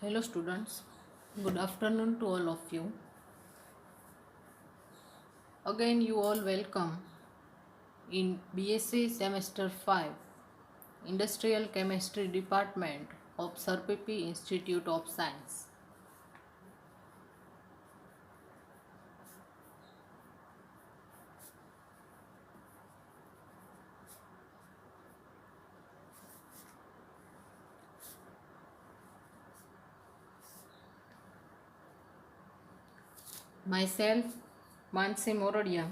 Hello students, good afternoon to all of you. Again you all welcome in BSc semester 5 Industrial Chemistry Department of Sir PP Institute of Science. Myself Mansi Moradia.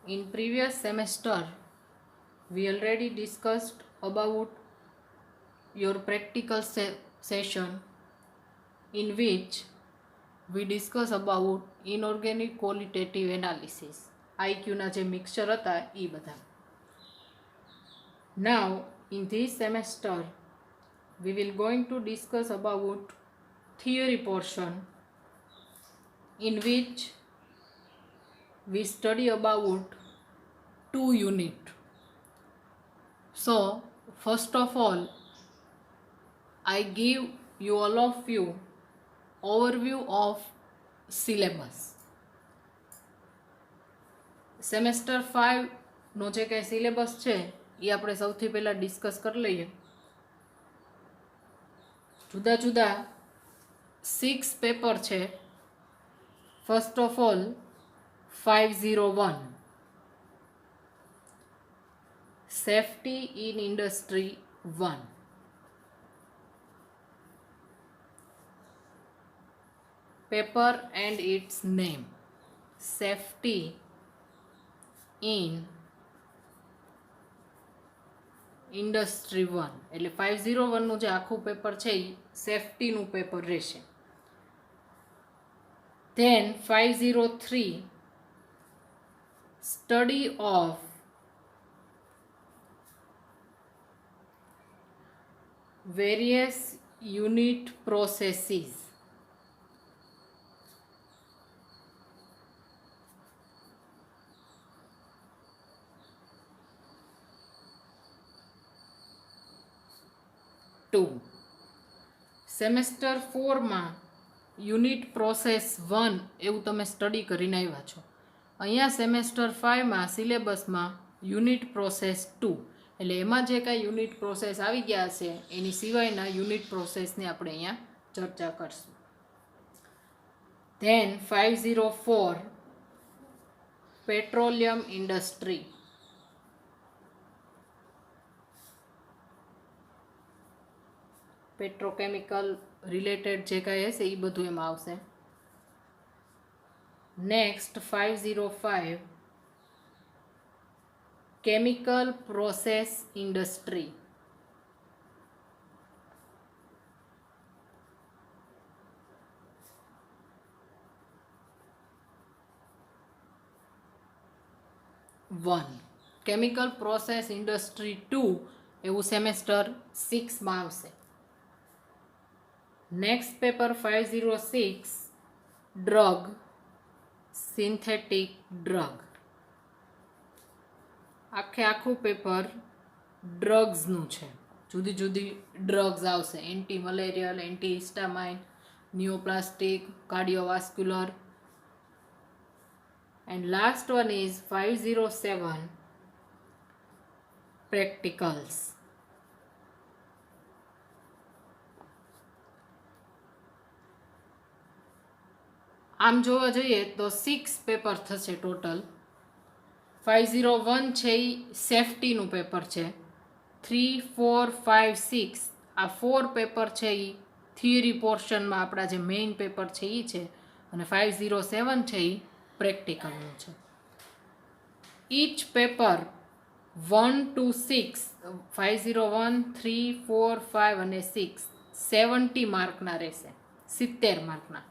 In previous semester we already discussed about your practical session in which we discuss about inorganic qualitative analysis. IQ ના જે mixture હતા એ બધા. Now in this semester we will going to discuss about theory portion in which we study about 2 unit. So first of all I give you all of you overview of syllabus. Semester 5 નો જે કંઈ syllabus છે એ આપણે સૌથી પહેલાં discuss કરી લઈએ. જુદા જુદા 6 પેપર છે. First of all 501 safety in industry 1. Paper and its name, safety in industry 1. એટલે 501 નું જે આખું પેપર છે એ સેફ્ટીનું પેપર રહેશે. Then 503 study of various unit processes. Semester 4માં યુનિટ પ્રોસેસ 1 એવું તમે સ્ટડી કરીને આવ્યા છો. અહીંયા સેમેસ્ટર 5માં સિલેબસમાં યુનિટ પ્રોસેસ 2 એટલે એમાં જે કાંઈ યુનિટ પ્રોસેસ આવી ગયા છે એની સિવાયના યુનિટ પ્રોસેસની આપણે અહીંયા ચર્ચા કરશું. Then 504 petroleum industry. Petrochemical related જે કાંઈ હશે એ બધું એમાં આવશે. Next 505 chemical process industry. Chemical process industry 2 એવું સેમેસ્ટર 6માં આવશે. Next paper 506 drug synthetic drug. આખું પેપર ડ્રગ્સનું છે. જુદી જુદી ડ્રગ્સ આવશે. Anti malarial, anti histamine, neoplastic, cardiovascular. And last one is 507 practicals. આમ જોવા જઈએ તો 6 પેપર થશે ટોટલ. 501 છે એ સેફ્ટીનું પેપર છે. 3, 4, 5, 6 આ 4 પેપર છે એ થિયરી પોર્શનમાં આપણા જે મેઇન પેપર છે એ છે. અને 507 છે એ પ્રેક્ટિકલનું છે. ઈચ પેપર 1 to 6 501, 3, 4, 5 અને 6 70 માર્કના રહેશે. 70 માર્કના.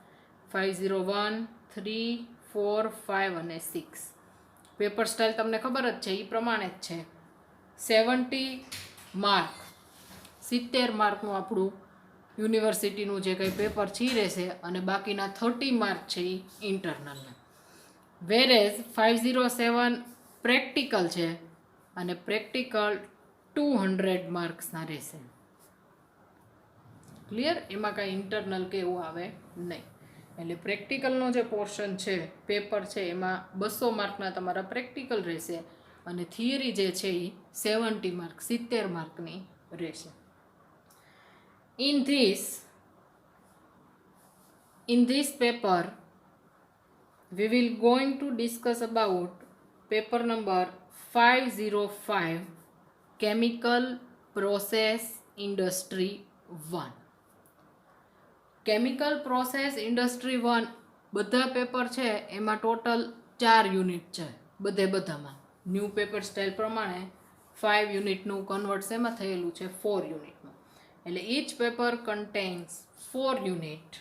501, 3, 4, 5 અને 6 પેપર સ્ટાઇલ તમને ખબર જ છે એ પ્રમાણે જ છે. 70 માર્ક 70 માર્કનું આપણું યુનિવર્સિટીનું જે કંઈ પેપર છે એ રહેશે. અને બાકીના 30 માર્ક છે એ ઇન્ટરનલના. વેરેઝ 507 પ્રેક્ટિકલ છે અને પ્રેક્ટિકલ 200 માર્ક્સના રહેશે. ક્લિયર? એમાં કાંઈ ઇન્ટરનલ કે એવું આવે નહીં. એટલે પ્રેક્ટિકલનો જે પોર્શન છે પેપર છે એમાં 200 માર્કના તમારા પ્રેક્ટિકલ રહેશે અને થિયરી જે છે એ 70 માર્ક 70 માર્કની રહેશે. In this paper we will going to discuss about paper number 505 chemical process industry 1. Chemical process industry 1 બધા પેપર છે એમાં ટોટલ 4 યુનિટ છે બધામાં. ન્યૂ પેપર સ્ટાઇલ પ્રમાણે 5 યુનિટનું કન્વર્ટ એમાં થયેલું છે 4 યુનિટનું. એટલે ઈચ પેપર કન્ટેન્સ 4 યુનિટ.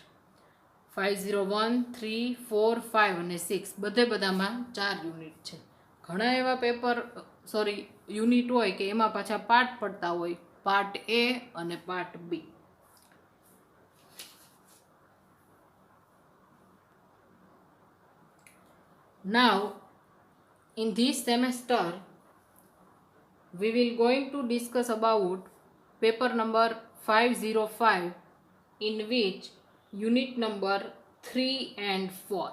501, 3, 4, 5 અને 6 બધામાં 4 યુનિટ છે. ઘણા એવા યુનિટ હોય કે એમાં પાછા પાર્ટ પડતા હોય, પાર્ટ એ અને part B. Now, in this semester, we will going to discuss about paper number 505, in which unit number 3 and 4.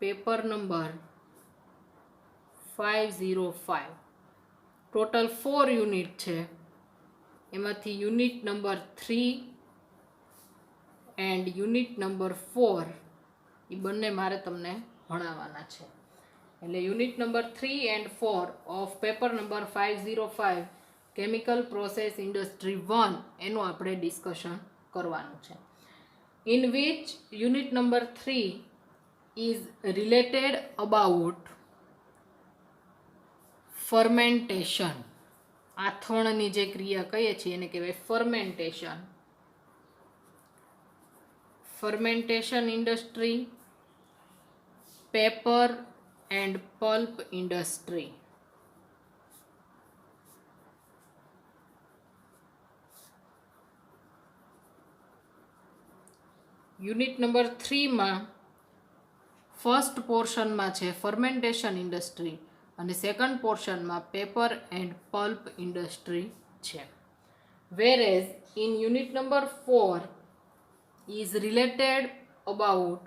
Paper number 505. Total 4 unit છે. એમાંથી unit number 3 and unit number 4 એ બંને મારે તમને ભણાવવાના છે. એટલે unit number 3 and 4 of paper number 505 chemical process industry 1 એનું આપણે ડિસ્કશન કરવાનું છે. In which unit number 3 is related about fermentation. આથવણની જે ક્રિયા કહીએ છીએ એને કહેવાય fermentation. Fermentation industry, paper and pulp industry. Unit number 3માં ફર્સ્ટ પોર્શનમાં છે ફર્મેન્ટેશન ઇન્ડસ્ટ્રી અને સેકન્ડ પોર્શનમાં પેપર એન્ડ પલ્પ ઇન્ડસ્ટ્રી છે. Whereas in unit number 4 is related about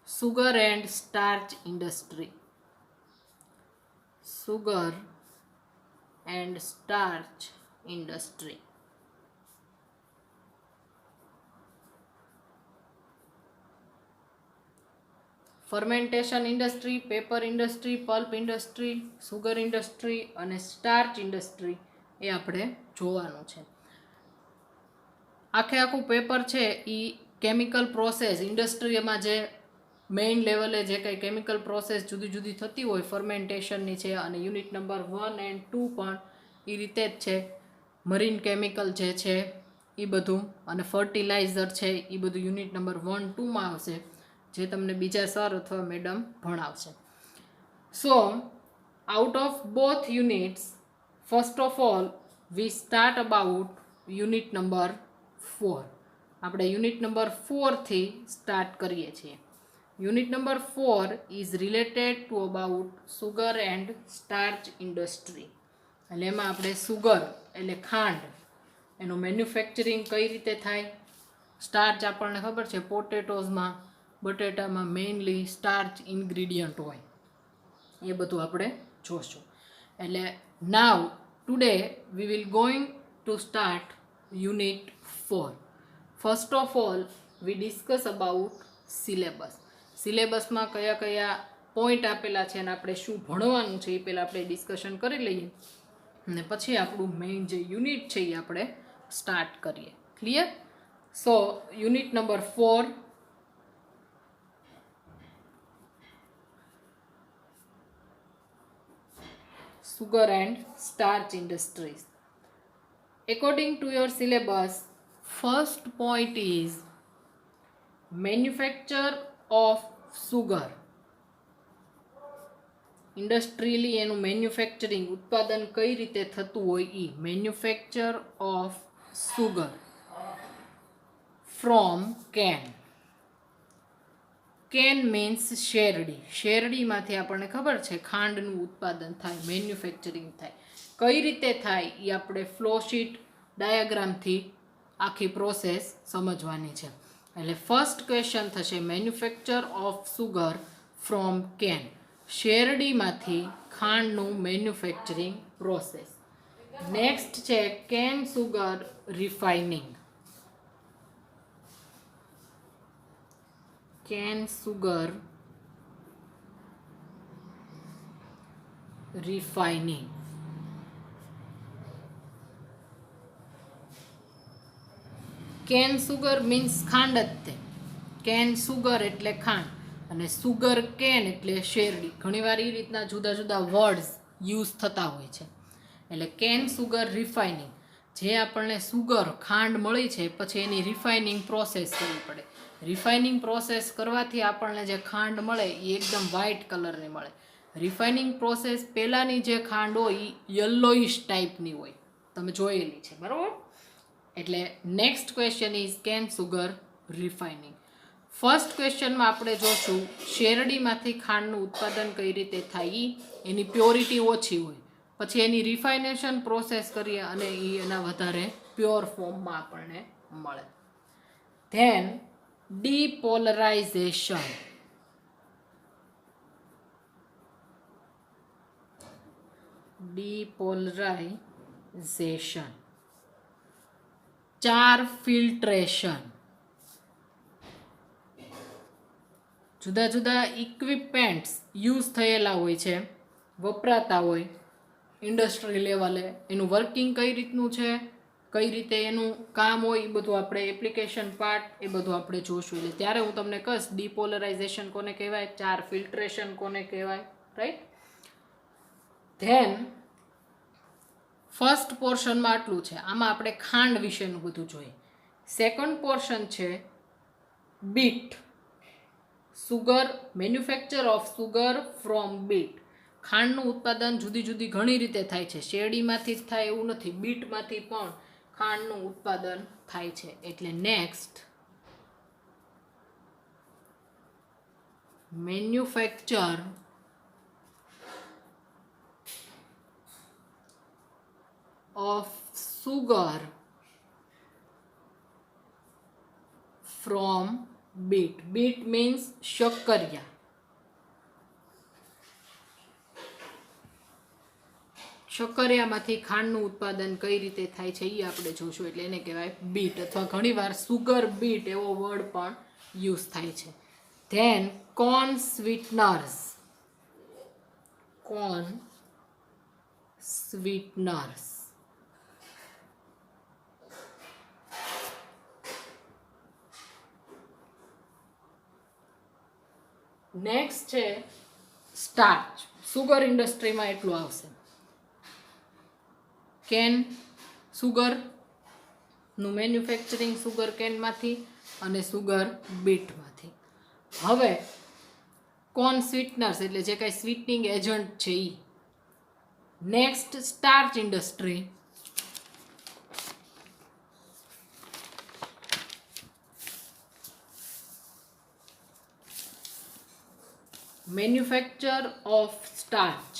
sugar and starch industry. Sugar and starch industry. Fermentation industry, paper industry, pulp industry, sugar industry અને starch industry એ આપણે જોવાનું છે. આખું paper છે એ chemical process ઇન્ડસ્ટ્રીમાં જે main લેવલે જે કંઈ કેમિકલ પ્રોસેસ જુદી થતી હોય ફર્મેન્ટેશનની છે. અને યુનિટ નંબર 1 and 2 પણ એ રીતે જ છે. મરીન કેમિકલ જે છે એ બધું અને ફર્ટિલાઇઝર છે એ બધું યુનિટ નંબર 1, 2માં આવશે, જે તમને બીજા સર અથવા મેડમ ભણાવશે. So out of both units, first of all we start about unit number 4. આપણે યુનિટ નંબર 4થી સ્ટાર્ટ કરીએ છીએ. Unit number 4 is related to about sugar and starch industry. એટલે એમાં આપણે સુગર એટલે ખાંડ એનું મેન્યુફેક્ચરિંગ કઈ રીતે થાય. સ્ટાર્ચ આપણને ખબર છે પોટેટોઝમાં, બટેટામાં મેઇનલી સ્ટાર્ચ ઇન્ગ્રીડિયન્ટ હોય, એ બધું આપણે જોશું. એટલે now today we will going to start unit 4. First of all we discuss about syllabus. સિલેબસમાં કયા પોઈન્ટ આપેલા છે અને આપણે શું ભણવાનું છે એ પહેલાં આપણે ડિસ્કશન કરી લઈએ અને પછી આપણું મેઇન જે યુનિટ છે એ આપણે સ્ટાર્ટ કરીએ. Clear? So unit number 4, sugar and starch industries. According to your syllabus, first point is manufacture of sugar. Industrially એનું મેન્યુફેક્ચરિંગ ઉત્પાદન કઈ રીતે થતું હોય એ manufacture of sugar from cane. Cane means શેરડી. શેરડીમાંથી આપણને ખબર છે ખાંડનું ઉત્પાદન થાય, મેન્યુફેક્ચરિંગ થાય. કઈ રીતે થાય એ આપણે ફ્લો શીટ ડાયાગ્રામથી આખી પ્રોસેસ સમજવાની છે. એટલે ફર્સ્ટ ક્વેશ્ચન થશે manufacture of sugar from cane. શેરડીમાંથી ખાંડનું મેન્યુફેક્ચરિંગ પ્રોસેસ. નેક્સ્ટ છે cane sugar refining. Cane sugar refining. Cane sugar means ખાંડ જ તે. કેન સુગર એટલે ખાંડ અને સુગર કેન એટલે શેરડી. ઘણીવાર એ રીતના જુદા જુદા વર્ડ્સ યુઝ થતા હોય છે. એટલે કેન સુગર રિફાઇનિંગ, જે આપણને સુગર ખાંડ મળી છે પછી એની રિફાઇનિંગ પ્રોસેસ કરવી પડે. રિફાઇનિંગ પ્રોસેસ કરવાથી આપણને જે ખાંડ મળે એ એકદમ વ્હાઇટ કલરની મળે. રિફાઇનિંગ પ્રોસેસ પહેલાંની જે ખાંડ હોય એ યલોઇશ ટાઈપની હોય, તમે જોયેલી છે, બરાબર. એટલે next question is cane sugar refining. First ક્વેશ્ચનમાં આપણે જોશું શેરડીમાંથી ખાંડનું ઉત્પાદન કઈ રીતે થાય. એની પ્યોરિટી ઓછી હોય, પછી એની રિફાઇનેશન પ્રોસેસ કરીએ અને એ એના વધારે પ્યોર ફોર્મમાં આપણને મળે. ધેન ડીપોલરાઇઝેશન. ડીપોલરાઇઝેશન. 4 ફિલ્ટ્રેશન. જુદા જુદા ઇક્વિપમેન્ટ્સ યુઝ થયેલા હોય છે, વપરાતા હોય ઇન્ડસ્ટ્રી લેવલે. એનું વર્કિંગ કઈ રીતનું છે, કઈ રીતે એનું કામ હોય, એ બધું આપણે એપ્લિકેશન પાર્ટ એ બધું આપણે જોશું. એટલે ત્યારે હું તમને કહીશ ડીપોલરાઇઝેશન કોને કહેવાય, 4 ફિલ્ટ્રેશન કોને કહેવાય, રાઈટ. ધેન ફર્સ્ટ પોર્શનમાં આટલું છે. આમાં આપણે ખાંડ વિશેનું બધું જોઈએ. સેકન્ડ પોર્શન છે beet. Sugar, manufacture of sugar from beet. ખાંડનું ઉત્પાદન જુદી જુદી ઘણી રીતે થાય છે. શેરડીમાંથી જ થાય એવું નથી, બીટમાંથી પણ ખાંડનું ઉત્પાદન થાય છે. એટલે next manufacture of sugar from beet. Beet means શક્કરિયા. શક્કરિયામાંથી ખાંડનું ઉત્પાદન કઈ રીતે થાય છે એ આપણે જોશું. એટલે એને કહેવાય બીટ, અથવા ઘણીવાર સુગર બીટ એવો વર્ડ પણ યુઝ થાય છે. Then corn sweeteners. Corn sweeteners. Next છે સ્ટાર્ચ. સુગર ઇન્ડસ્ટ્રીમાં એટલું આવશે. કેન સુગરનું મેન્યુફેક્ચરિંગ સુગર કેનમાંથી અને સુગર બીટમાંથી. હવે કોર્ન સ્વીટનર્સ એટલે જે કાંઈ સ્વીટનિંગ એજન્ટ છે એ. Next starch industry. Manufacture of starch.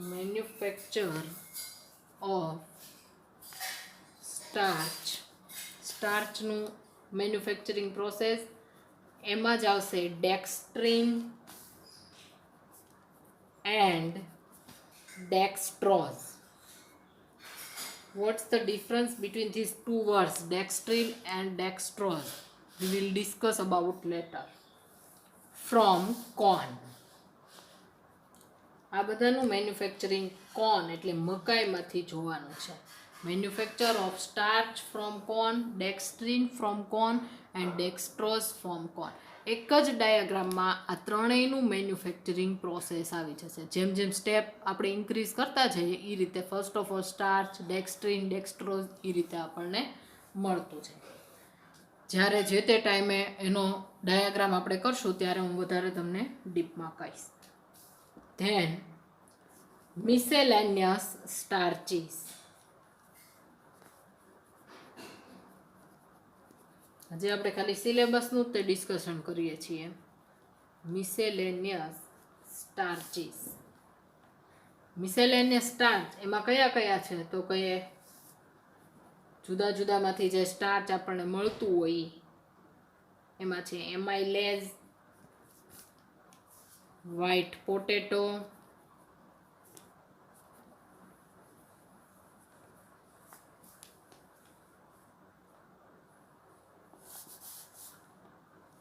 Manufacture of starch. સ્ટાર્ચનું મેન્યુફેક્ચરિંગ પ્રોસેસ. એમાં જ આવશે dextrin and dextrose. What's the difference between these two words, dextrin and dextrose? We will discuss about later. From corn. આ બધાનું manufacturing corn એટલે મકાઈમાંથી જોવાનું છે. Manufacture of starch from corn, dextrin from corn and dextrose from corn. એક જ ડાયાગ્રામમાં આ ત્રણેયનું મેન્યુફેક્ચરિંગ પ્રોસેસ આવી જશે. જેમ જેમ સ્ટેપ આપણે ઇન્ક્રીઝ કરતા જઈએ એ રીતે ફર્સ્ટ ઓફ ઓલ સ્ટાર્ચ, ડેક્સ્ટ્રીન, ડેક્સ્ટ્રોઝ એ રીતે આપણને મળતું છે. જ્યારે જે તે ટાઈમે એનો ડાયાગ્રામ આપણે કરશું ત્યારે હું વધારે તમને ડીપમાં કહીશ. Then miscellaneous starches. આજે આપણે ખાલી સિલેબસનું તે ડિસ્કશન કરીએ છીએ. મિસેલેનિયસ સ્ટાર્ચીસ. મિસેલેનિયસ સ્ટાર્ચ એમાં કયા કયા છે તો કહીએ જુદા જુદામાંથી જે સ્ટાર્ચ આપણને મળતું હોય એમાં છે એમાઇલેઝ, વ્હાઈટ પોટેટો,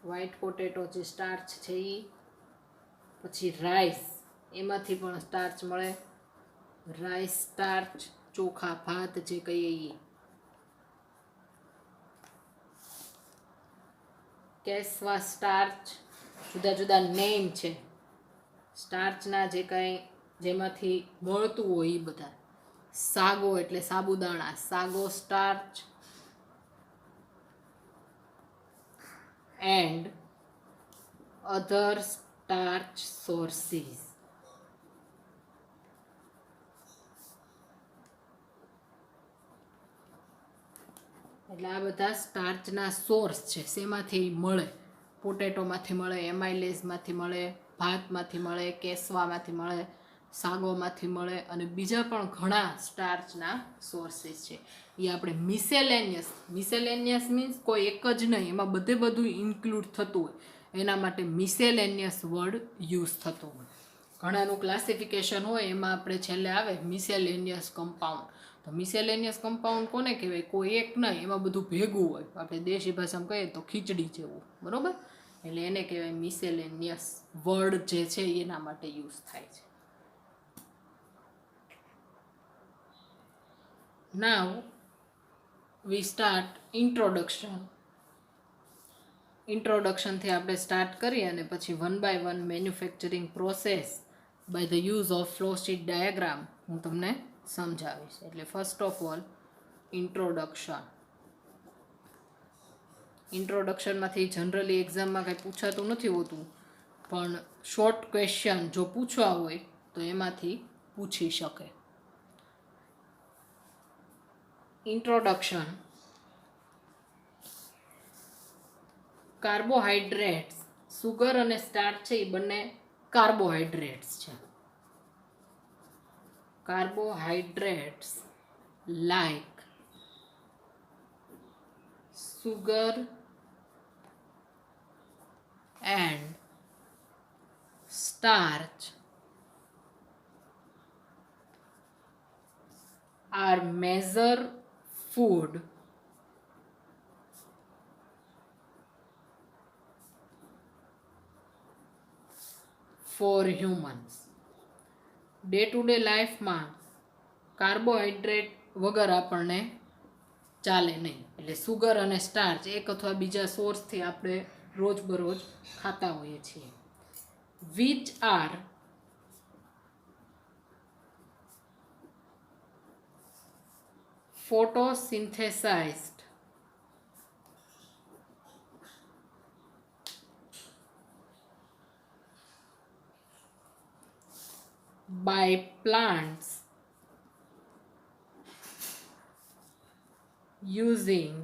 વ્હાઈટ પોટેટો જે સ્ટાર્ચ છે એ, પછી રાઈસ એમાંથી પણ સ્ટાર્ચ મળે, રાઈસ સ્ટાર્ચ, ચોખા ભાત જે કહીએ એ, કેસવા સ્ટાર્ચ, જુદા જુદા નેમ છે સ્ટાર્ચના જે કંઈ જેમાંથી મળતું હોય એ બધા. સાગો એટલે સાબુદાણા, સાગો starch, and other starch sources. એટલે આ બધા સ્ટાર્ચના સોર્સ છે, શેમાંથી મળે, પોટેટોમાંથી મળે, એમાઇલેઝમાંથી મળે, ભાતમાંથી મળે, કેસવામાંથી મળે, સાગોમાંથી મળે અને બીજા પણ ઘણા સ્ટાર્ચના સોર્સિસ છે. એ આપણે મિસેલેનિયસ મીન્સ કોઈ એક જ નહીં, એમાં બધું ઇન્ક્લુડ થતું હોય એના માટે મિસેલેનિયસ વર્ડ યુઝ થતો હોય. ઘણાનું ક્લાસિફિકેશન હોય એમાં આપણે છેલ્લે આવે મિસેલેનિયસ કમ્પાઉન્ડ. તો મિસેલેનિયસ કમ્પાઉન્ડ કોને કહેવાય? કોઈ એક નહીં, એમાં બધું ભેગું હોય. આપણે દેશી ભાષામાં કહીએ તો ખીચડી જેવું, બરાબર? એટલે એને કહેવાય મિસેલેનિયસ વર્ડ જે છે એના માટે યુઝ થાય છે. Now we start introduction. ઇન્ટ્રોડક્શનથી આપણે સ્ટાર્ટ કરીએ અને પછી 1 by 1 manufacturing process by the use of flow sheet diagram હું તમને સમજાવીશ. એટલે ફર્સ્ટ ઓફ ઓલ ઇન્ટ્રોડક્શન. ઇન્ટ્રોડક્શનમાંથી જનરલી એક્ઝામમાં કંઈ પૂછાતું નથી હોતું, પણ શોર્ટ ક્વેશ્ચન જો પૂછવા હોય તો એમાંથી પૂછી શકે. ઇન્ટ્રોડક્શન. કાર્બોહાઈડ્રેટ્સ, સુગર અને સ્ટાર્ચ છે એ બંને કાર્બોહાઈડ્રેટ્સ છે. Carbohydrates like sugar and starch are major food for humans. Day to day લાઈફમાં કાર્બોહાઈડ્રેટ વગર આપણને ચાલે નહીં. એટલે સુગર અને સ્ટાર્ચ એક અથવા બીજા સોર્સથી આપણે રોજબરોજ ખાતા હોઈએ છીએ. Which are photosynthesized by plants using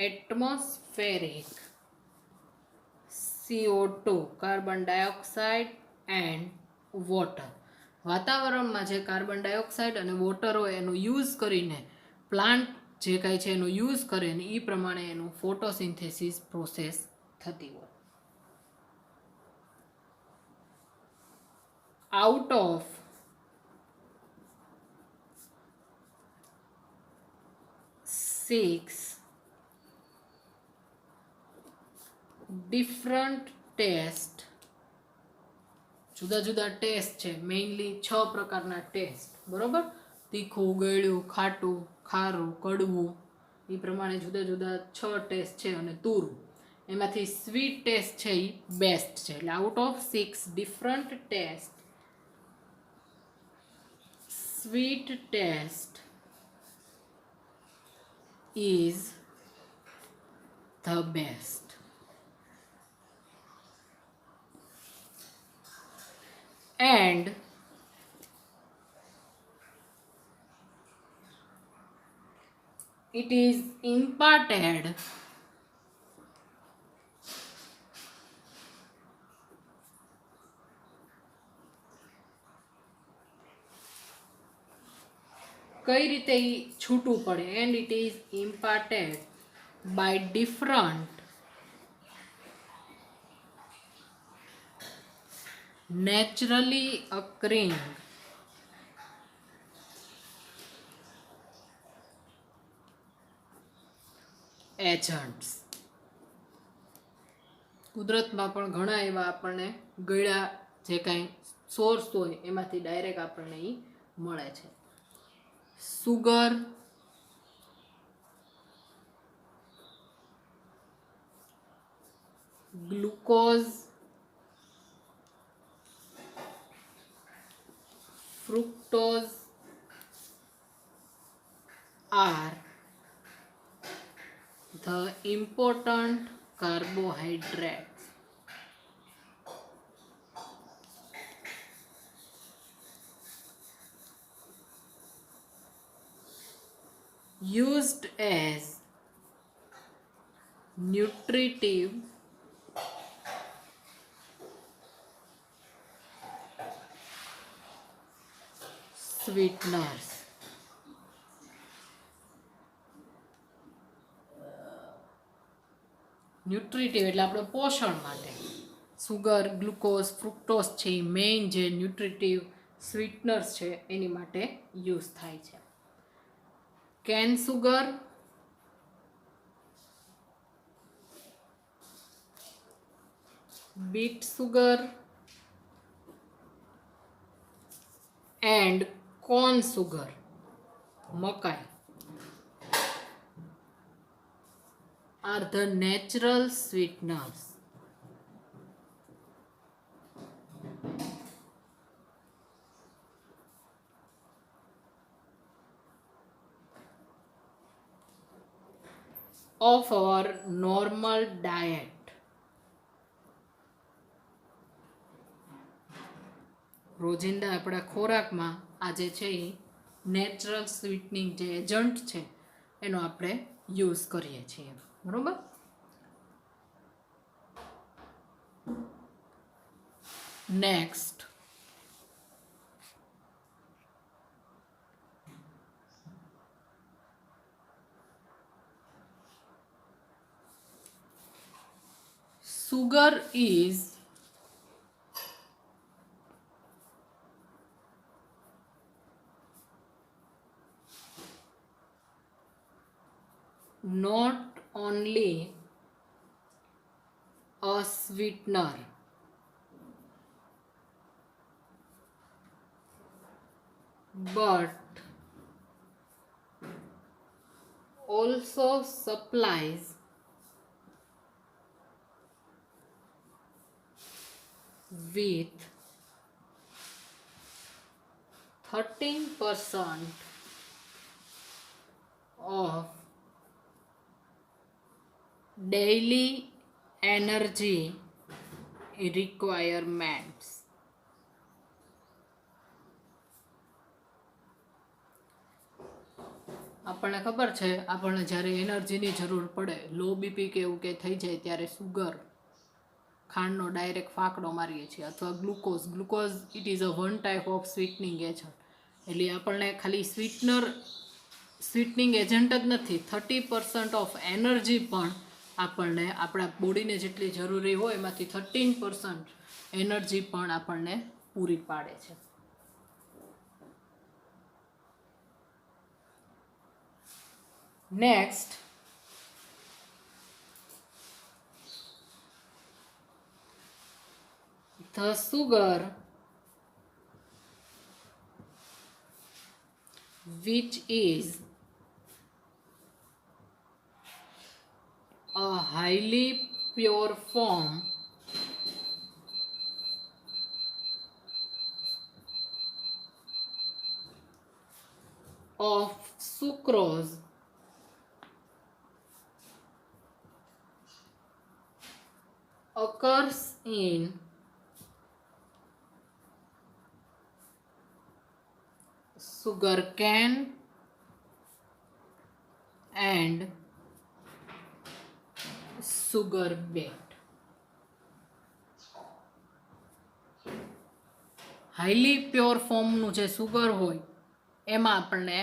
atmospheric CO2 carbon dioxide and water. વાતાવરણમાં જે કાર્બન ડાયોક્સાઇડ અને વોટર હોય એનો યુઝ કરીને પ્લાન્ટ જે કાંઈ છે એનો યુઝ કરે ને એ પ્રમાણે એનું ફોટોસિન્થેસિસ પ્રોસેસ થતી હોય. Out of six different taste, જુદા જુદા ટેસ્ટ છે, મેઇનલી 6 પ્રકારના ટેસ્ટ, બરોબર? તીખું, ગળ્યું, ખાટું, ખારું, કડવું, એ પ્રમાણે જુદા જુદા 6 ટેસ્ટ છે અને તુરું. એમાંથી સ્વીટ ટેસ્ટ છે એ બેસ્ટ છે. એટલે out of 6 different taste, sweet taste is the best. And it is imparted કઈ રીતે એ છૂટું પડે, and it is imparted by different naturally occurring agents. કુદરતમાં પણ ઘણા એવા આપણને ગળ્યા જે કાંઈ સોર્સ હોય એમાંથી ડાયરેક્ટ આપણને એ મળે છે. Sugar, glucose, fructose are the important carbohydrates used as nutritive sweeteners. Nutritive એટલે આપણે પોષણ માટે સુગર, ગ્લુકોઝ, ફ્રુક્ટોઝ છે એ મેઇન જે ન્યુટ્રિટિવ સ્વીટનર્સ છે એની માટે યુઝ થાય છે. Cane sugar, bit sugar and corn sugar, મકાઈ, are the natural sweeteners of our normal diet. રોજિંદા આપણા ખોરાકમાં આ જે છે એ નેચરલ સ્વીટનિંગ જે એજન્ટ છે એનો આપણે યુઝ કરીએ છીએ, બરોબર. Next, sugar is not only a sweetener but also supplies with 13% of daily energy requirements. આપણને ખબર છે આપણને જ્યારે એનર્જીની જરૂર પડે, લો બીપી કે એવું કંઈ થઈ જાય ત્યારે સુગર, ખાંડનો ડાયરેક્ટ ફાંકડો મારીએ છીએ, અથવા glucose it is a one type of sweetening agent. એટલે આપણને ખાલી સ્વીટનિંગ એજન્ટ જ નથી, 30% ઓફ એનર્જી પણ આપણને આપણા બોડીને જેટલી જરૂરી હોય એમાંથી 13% એનર્જી પણ આપણને પૂરી પાડે છે. Next, the sugar which is a highly pure form of sucrose occurs in sugar cane and sugar beet. Highly pure ફોર્મનું જે સુગર હોય એમાં આપણને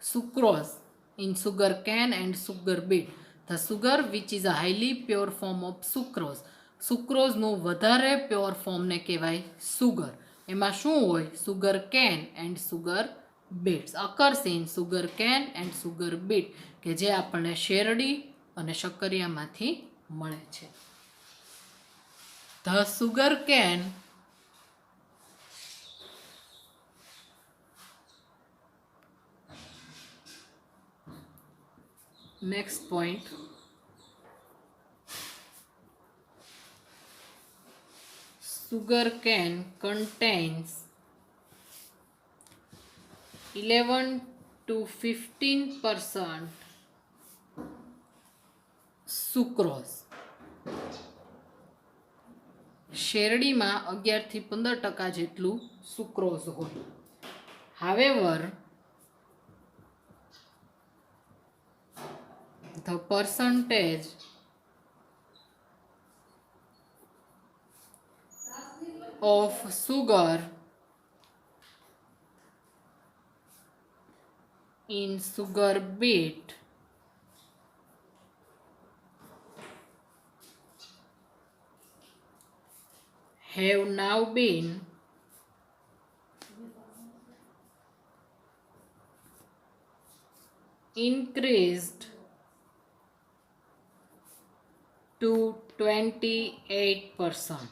sucrose in sugar cane and sugar beet. The sugar which is a highly pure form of sucrose. સુક્રોઝનું વધારે pure ફોર્મને કહેવાય sugar. એમાં શું હોય? Sugar can and sugar bits occurs in sugar can and sugar bit, કે જે આપણને શેરડી અને શક્કરિયામાંથી મળે છે. The sugar can next point, sugar cane contains 11 to 15% sucrose. શેરડીમાં 11 થી 15% જેટલું સુક્રોઝ હોય. However, the percentage of sugar in sugar beet have now been increased to 28%.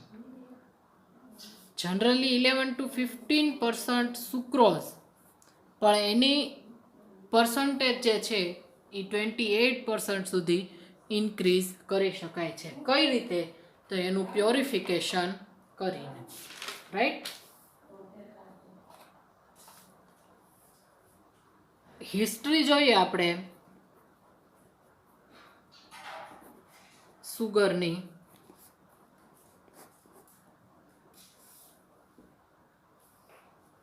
Generally 11 to 15% sucrose, પણ એની પર્સન્ટેજ જે છે એ 28% સુધી ઇન્ક્રીઝ કરી શકાય છે. કઈ રીતે? તો એનું પ્યોરિફિકેશન કરીને, રાઈટ? હિસ્ટ્રી જોઈએ આપણે સુગરની.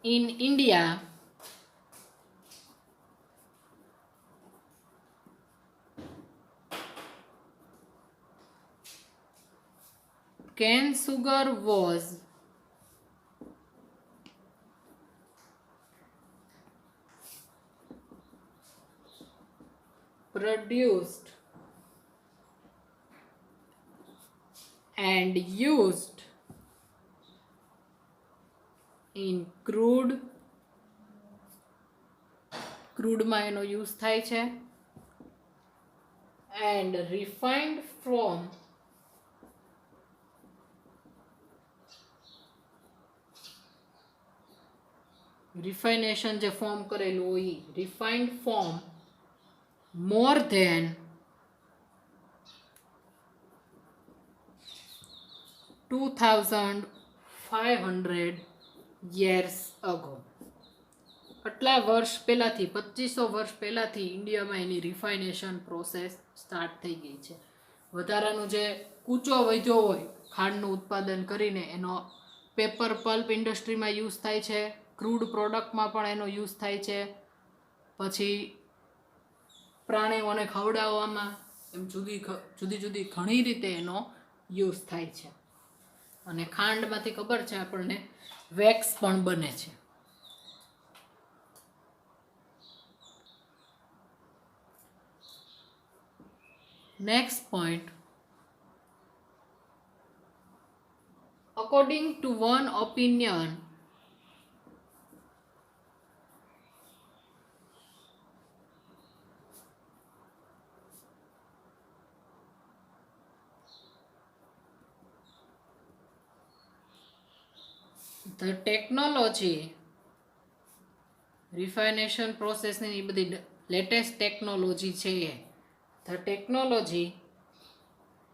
In India, cane sugar was produced and used in ક્રૂડમાં એનો યુઝ થાય છે, and refined from રિફાઇનેશન જે ફોર્મ કરેલું હોય refined form more than 2500 years ago. આટલા વર્ષ પહેલાંથી 2500 વર્ષ પહેલાંથી ઇન્ડિયામાં એની રિફાઇનેશન પ્રોસેસ સ્ટાર્ટ થઈ ગઈ છે. વધારાનું જે કૂચો વધ્યો હોય ખાંડનું ઉત્પાદન કરીને એનો પેપર પલ્પ ઇન્ડસ્ટ્રીમાં યુઝ થાય છે, ક્રૂડ પ્રોડક્ટમાં પણ એનો યુઝ થાય છે, પછી પ્રાણીઓને ખવડાવવામાં, એમ જુદી જુદી ઘણી રીતે એનો યુઝ થાય છે. અને ખાંડમાંથી ખબર છે આપણને વેક્સ પણ બને છે. Next point, according to one opinion, the technology, રિફાઇનેશન પ્રોસેસની એ બધી લેટેસ્ટ ટેકનોલોજી છે એ, the technology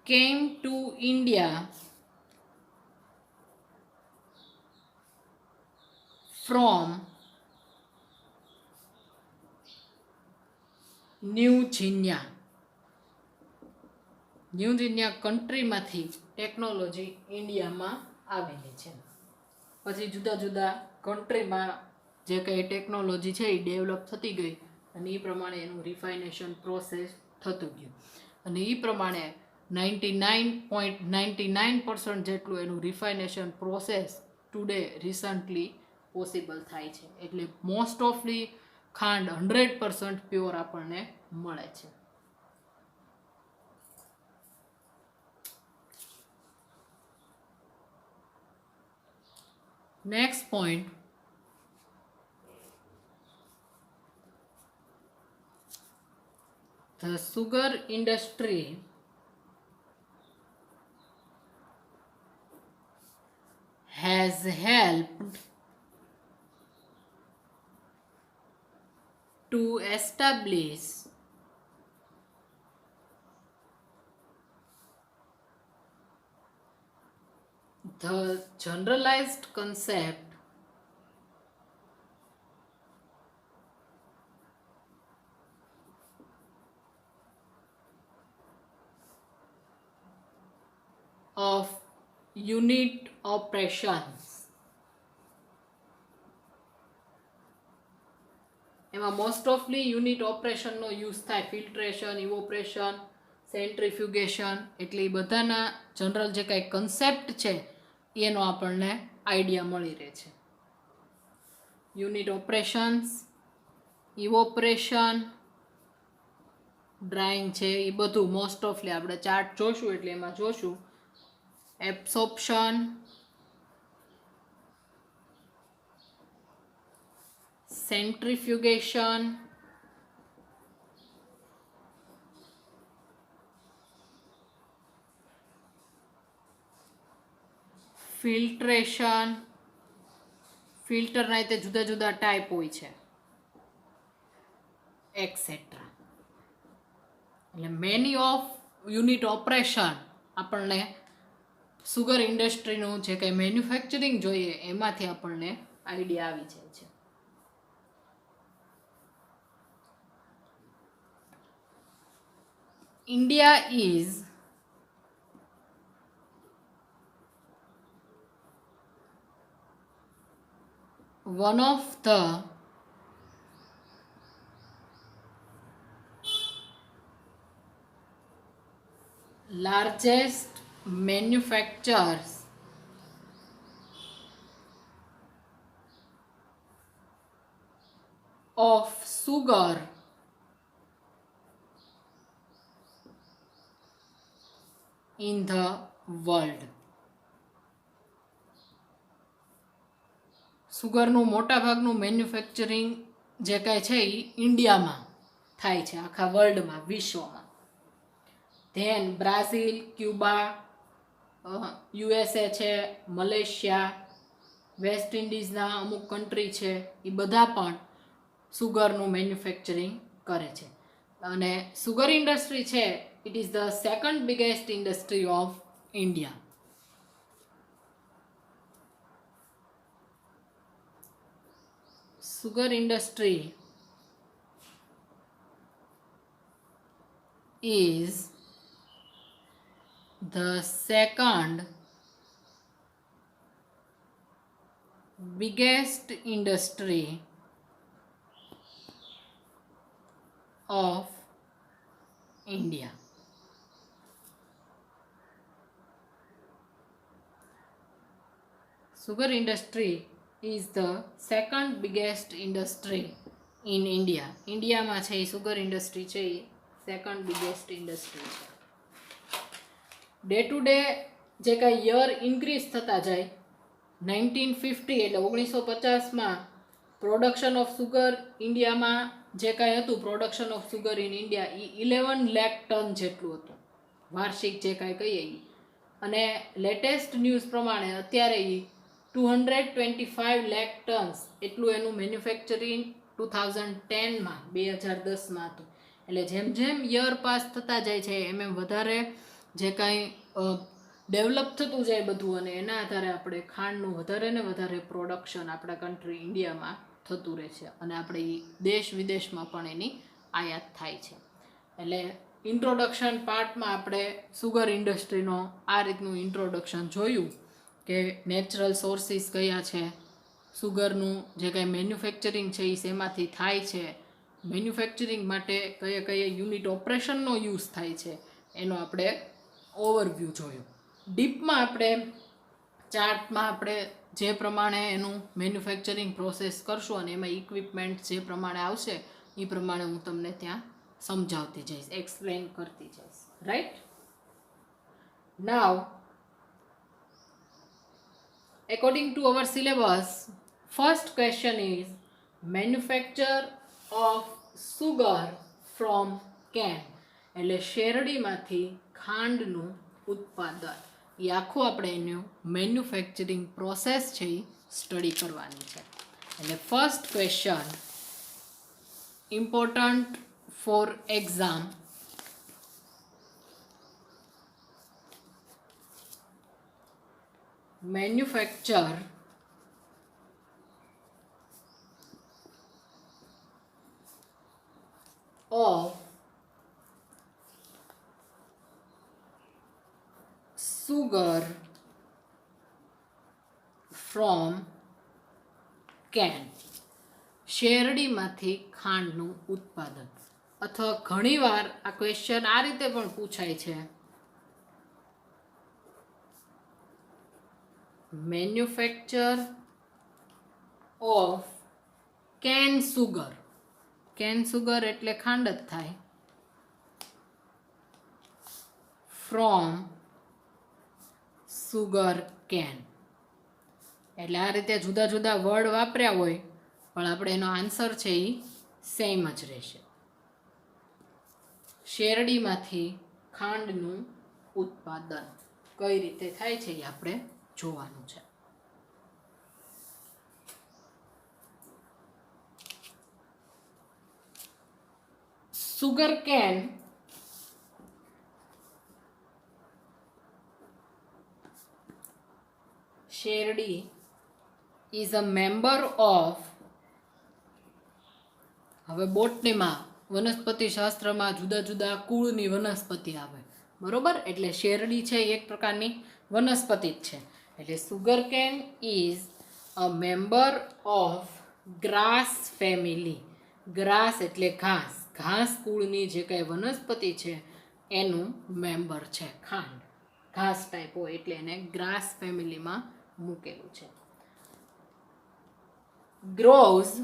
came to India from New Guinea કન્ટ્રીમાંથી ટેકનોલોજી ઇન્ડિયામાં આવેલી છે. પછી જુદા જુદા કન્ટ્રીમાં જે કંઈ ટેકનોલોજી છે એ ડેવલપ થતી ગઈ અને એ પ્રમાણે એનું રિફાઇનેશન પ્રોસેસ થતું ગયું અને એ પ્રમાણે 99.99% જેટલું એનું રિફાઇનેશન પ્રોસેસ ટુડે રિસન્ટલી પોસિબલ થાય છે. એટલે મોસ્ટ ઓફલી ખાંડ 100% પ્યોર આપણને મળે છે. Next point, the sugar industry has helped to establish the generalized concept of unit operations. એમાં મોસ્ટ ઓફલી યુનિટ ઓપરેશનનો યુઝ થાય, ફિલ્ટ્રેશન, ઇવોપરેશન, સેન્ટ્રીફ્યુગેશન, એટલે એ બધાના જનરલ જે કાંઈ કન્સેપ્ટ છે એનો આપણને આઈડિયા મળી રહે છે. યુનિટ ઓપરેશન્સ, ઇવોપરેશન, ડ્રાઇંગ છે, એ બધું મોસ્ટ ઓફલી આપણે ચાર્ટ જોશું એટલે એમાં જોશું. એબ્સોર્પ્શન, સેન્ટ્રીફ્યુગેશન, ફિલ્ટ્રેશન, ફિલ્ટરના તે જુદા જુદા ટાઈપ હોય છે, એક્સેટ્રા. એટલે મેની ઓફ યુનિટ ઓપરેશન આપણને સુગર ઇન્ડસ્ટ્રીનું જે કંઈ મેન્યુફેક્ચરિંગ જોઈએ એમાંથી આપણને આઈડિયા આવી જાય છે. India is one of the largest manufacturers of sugar in the world. સુગરનું મોટાભાગનું મેન્યુફેક્ચરિંગ જે કાંઈ છે એ ઇન્ડિયામાં થાય છે, આખા વર્લ્ડમાં, વિશ્વમાં. ધેન બ્રાઝિલ, ક્યુબા, યુએસએ છે, મલેશિયા, વેસ્ટ ઇન્ડિઝના અમુક કન્ટ્રી છે, એ બધા પણ સુગરનું મેન્યુફેક્ચરિંગ કરે છે. અને સુગર ઇન્ડસ્ટ્રી છે, it is the second biggest industry of India. Sugar industry is the second biggest industry of India. Sugar industry is the second biggest industry in India. ઇન્ડિયામાં છે એ સુગર ઇન્ડસ્ટ્રી છે એ second biggest industry છે. Day to day જે કાંઈ year increase થતા જાય, 1950 એટલે 1950માં production of sugar ઇન્ડિયામાં જે કાંઈ હતું, production of sugar in India, એ 11 લાખ ટન જેટલું હતું, વાર્ષિક જે કાંઈ કહીએ એ. અને લેટેસ્ટ ન્યૂઝ પ્રમાણે અત્યારે એ 225 લાખ ટન્સ એટલું એનું મેન્યુફેક્ચરિંગ 2010માં 2010માં હતું. એટલે જેમ જેમ યર પાસ થતા જાય છે એમ એમ વધારે જે કાંઈ ડેવલપ થતું જાય બધું, અને એના આધારે આપણે ખાંડનું વધારે ને વધારે પ્રોડક્શન આપણા કન્ટ્રી ઇન્ડિયામાં થતું રહે છે, અને આપણે દેશ વિદેશમાં પણ એની આયાત થાય છે. એટલે ઇન્ટ્રોડક્શન પાર્ટમાં આપણે સુગર ઇન્ડસ્ટ્રીનો આ રીતનું ઇન્ટ્રોડક્શન જોયું કે નેચરલ સોર્સિસ કયા છે, સુગરનું જે કાંઈ મેન્યુફેક્ચરિંગ છે એ શેમાંથી થાય છે, મેન્યુફેક્ચરિંગ માટે કયા કયા યુનિટ ઓપરેશનનો યુઝ થાય છે, એનો આપણે ઓવરવ્યૂ જોયું. ડીપમાં આપણે ચાર્ટમાં આપણે જે પ્રમાણે એનું મેન્યુફેક્ચરિંગ પ્રોસેસ કરશું અને એમાં ઇક્વિપમેન્ટ જે પ્રમાણે આવશે એ પ્રમાણે હું તમને ત્યાં સમજાવતી જઈશ, એક્સપ્લેન કરતી જઈશ. Right? Now according to our syllabus, first question is manufacture of sugar from cane. એટલે શેરડીમાંથી ખાંડનું ઉત્પાદન. એ આખું આપણે એનું મેન્યુફેક્ચરિંગ પ્રોસેસ છે એ સ્ટડી કરવાની છે. એટલે first question important for exam. Manufacture of sugar from cane. શેરડીમાંથી ખાંડનું ઉત્પાદન. અથવા ઘણીવાર આ ક્વેશ્ચન આ રીતે પણ પૂછાય છે, manufacture of can sugar. Can sugar એટલે ખાંડ જ થાય. From sugar can. એટલે આ રીતે જુદા જુદા વર્ડ વાપર્યા હોય પણ આપણે એનો આન્સર છે એ સેમ જ રહેશે. શેરડીમાંથી ખાંડનું ઉત્પાદન કઈ રીતે થાય છે એ આપણે જોવાનું છે. સુગર કેન શેરડી ઇઝ અ મેમ્બર ઓફ. હવે બોટનીમાં વનસ્પતિ શાસ્ત્રમાં જુદા જુદા કુળની વનસ્પતિ આવે, બરોબર? એટલે શેરડી છે એક પ્રકારની વનસ્પતિ જ છે. એટલે sugar can is a member of grass family. Grass એટલે ઘાસ. ઘાસ કુળની જે કંઈ વનસ્પતિ છે એનું મેમ્બર છે ખાંડ. ઘાસ ટાઈપ હોય એટલે એને ગ્રાસ ફેમિલીમાં મૂકેલું છે. Grows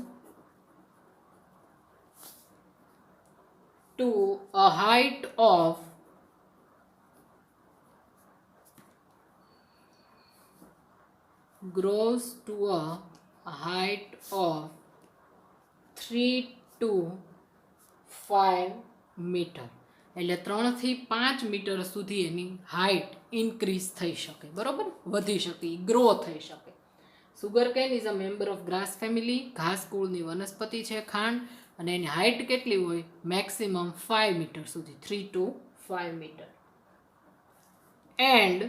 to a height of grows to a height of 3 to 5 metre. એટલે 3 થી 5 મીટર સુધી એની હાઇટ ઇન્ક્રીઝ થઈ શકે, બરોબર? વધી શકે, ગ્રો થઈ શકે. Sugar can is a member of grass family. ઘાસ કુળની વનસ્પતિ છે ખાંડ, અને એની હાઇટ કેટલી હોય? મેક્સિમમ 5 મીટર સુધી, 3 to 5 metre. And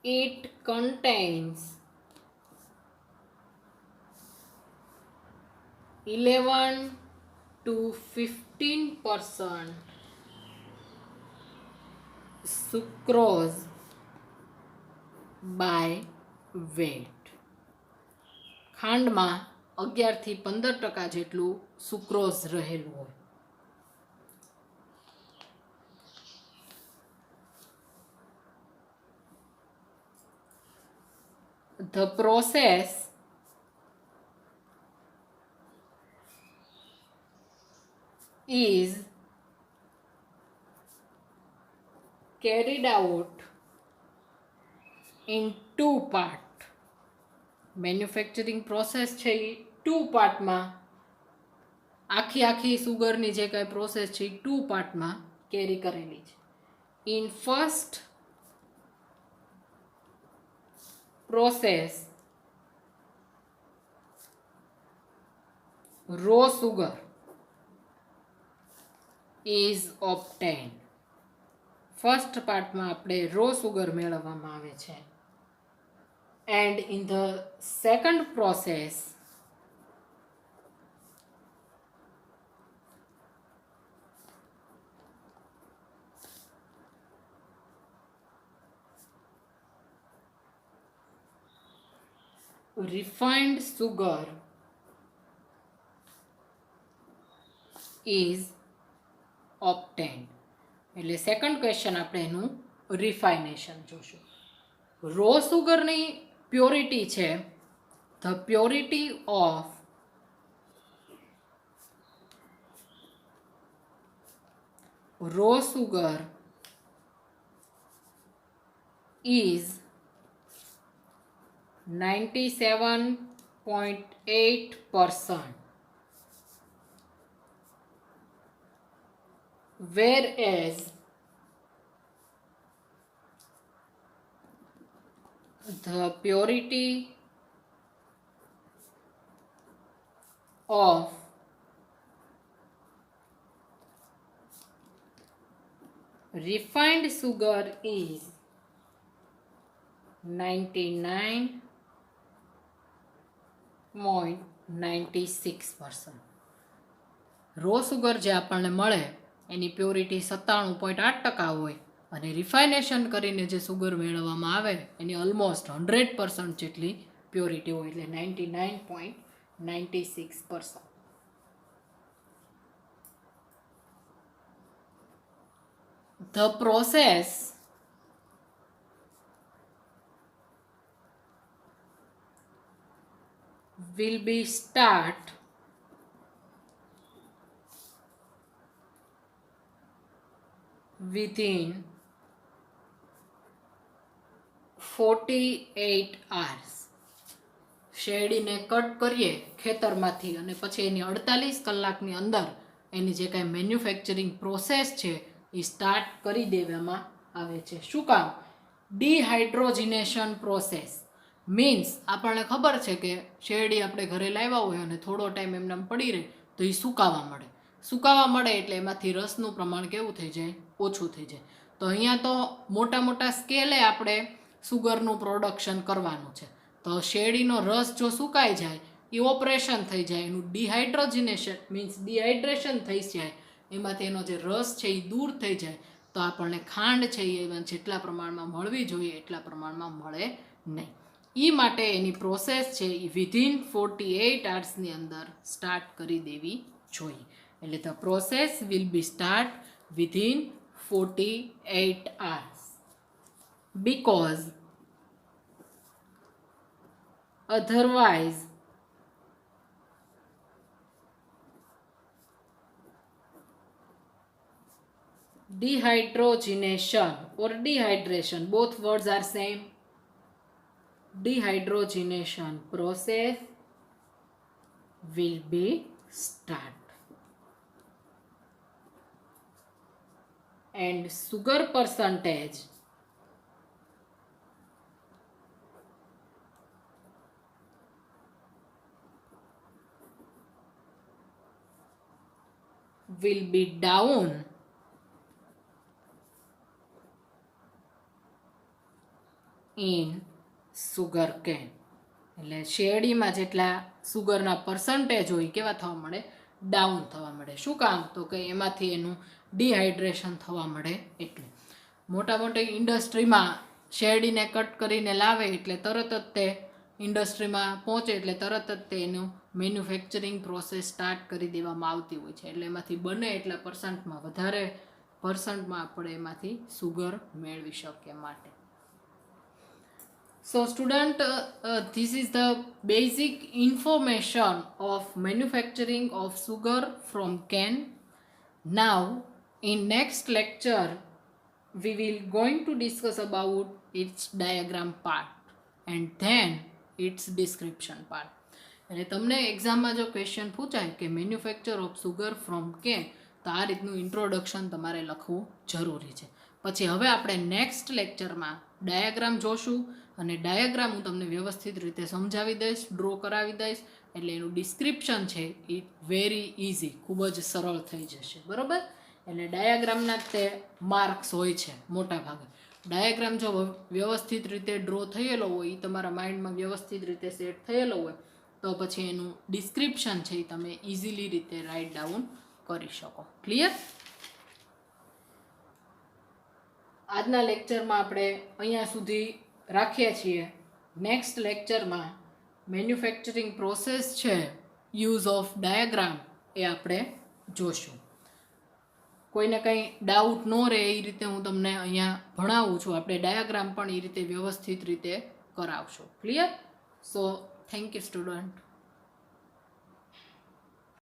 it contains 11 to 15% sucrose by weight. ખાંડમાં 11 થી 15% જેટલું સુક્રોઝ રહેલું હોય. The process is carried out in 2 part. Manufacturing process છે એ 2 પાર્ટમાં, આખી સુગરની જે કાંઈ પ્રોસેસ છે એ 2 પાર્ટમાં કેરી કરેલી છે. In first process raw sugar is obtained. ફર્સ્ટ પાર્ટમાં આપણે રો સુગર મેળવવામાં આવે છે. And in the second process, refined sugar is obtained. એટલે સેકન્ડ ક્વેશ્ચન આપણે એનું રિફાઇનેશન જોશું. રો સુગરની પ્યોરિટી છે the purity of raw sugar is 97.8%, whereas the purity of refined sugar is 99.96%. Raw sugar જે આપણને મળે એની પ્યોરિટી 97.8% હોય અને રિફાઇનેશન કરીને જે સુગર મેળવવામાં આવે એની ઓલમોસ્ટ 100% જેટલી પ્યોરિટી હોય, એટલે 99.96%. The process will be start within 48 hours. શેરડીને cut કરીએ ખેતરમાંથી અને પછી એની 48 કલાકની અંદર એની જે કાંઈ મેન્યુફેક્ચરિંગ પ્રોસેસ છે એ સ્ટાર્ટ કરી દેવામાં આવે છે. શું કામ? ડિહાઇડ્રોજિનેશન પ્રોસેસ મીન્સ આપણને ખબર છે કે શેરડી આપણે ઘરે લાવ્યા હોય અને થોડો ટાઈમ એમને પડી રહે તો એ સુકાવા મળે એટલે એમાંથી રસનું પ્રમાણ કેવું થઈ જાય? ઓછું થઈ જાય. તો અહીંયા તો મોટા સ્કેલે આપણે સુગરનું પ્રોડક્શન કરવાનું છે. તો શેરડીનો રસ જો સુકાઈ જાય એ ઓપરેશન થઈ જાય, એનું ડિહાઇડ્રોજિનેશન મીન્સ ડિહાઇડ્રેશન થઈ જાય, એમાંથી એનો જે રસ છે એ દૂર થઈ જાય તો આપણને ખાંડ છે એ જેટલા પ્રમાણમાં મળવી જોઈએ એટલા પ્રમાણમાં મળે નહીં. એ માટે એની પ્રોસેસ છે એ વિધિન 48 hours અંદર સ્ટાર્ટ કરી દેવી જોઈએ. એટલે the process will be start within 48 hours because otherwise dehydrogenation or dehydration, both words are same. Dehydrogenation process will be start and sugar percentage will be down in sugar cane. એટલે શેરડીમાં જેટલા સુગરના percentage હોય કેવા થવા મળે? Down થવા મળે. શું કામ? તો કે એમાંથી એનું ડિહાઇડ્રેશન થવા મળે. એટલે મોટી ઇન્ડસ્ટ્રીમાં શેરડીને કટ કરીને લાવે એટલે તરત જ તે ઇન્ડસ્ટ્રીમાં પહોંચે એટલે તરત જ તે એનું મેન્યુફેક્ચરિંગ પ્રોસેસ સ્ટાર્ટ કરી દેવામાં આવતી હોય છે. એટલે એમાંથી બને એટલા પર્સન્ટમાં વધારે પર્સન્ટમાં આપણે એમાંથી સુગર મેળવી શકીએ માટે. So student, this is the basic information of manufacturing of sugar from cane. Now in next lecture we will going to discuss about its diagram part and then its description part. એટલે તમને એક્ઝામમાં જો question પૂછાય કે manufacture of sugar from can તો આ રીતનું introduction તમારે લખવું જરૂરી છે. પછી હવે આપણે નેક્સ્ટ લેક્ચરમાં ડાયાગ્રામ જોશું અને ડાયાગ્રામ હું તમને વ્યવસ્થિત રીતે સમજાવી દઈશ, ડ્રો કરાવી દઈશ, એટલે એનું ડિસ્ક્રિપ્શન છે એ વેરી ઇઝી, ખૂબ જ સરળ થઈ જશે. બરાબર? એટલે ડાયાગ્રામના તે માર્ક્સ હોય છે મોટા ભાગે. ડાયાગ્રામ જો વ્યવસ્થિત રીતે ડ્રો થયેલો હોય, એ તમારા માઇન્ડમાં વ્યવસ્થિત રીતે સેટ થયેલો હોય તો પછી એનું ડિસ્ક્રિપ્શન છે એ તમે ઇઝીલી રીતે રાઇટ ડાઉન કરી શકો. ક્લિયર? આજના લેક્ચરમાં આપણે અહીંયા સુધી રાખીએ છીએ. નેક્સ્ટ લેક્ચરમાં મેન્યુફેક્ચરિંગ પ્રોસેસ છે, યુઝ ઓફ ડાયાગ્રામ, એ આપણે જોશું. કોઈને કંઈ ડાઉટ ન રહે એ રીતે હું તમને અહીંયા ભણાવું છું. આપણે ડાયાગ્રામ પણ એ રીતે વ્યવસ્થિત રીતે કરાવશું. Clear? So thank you student.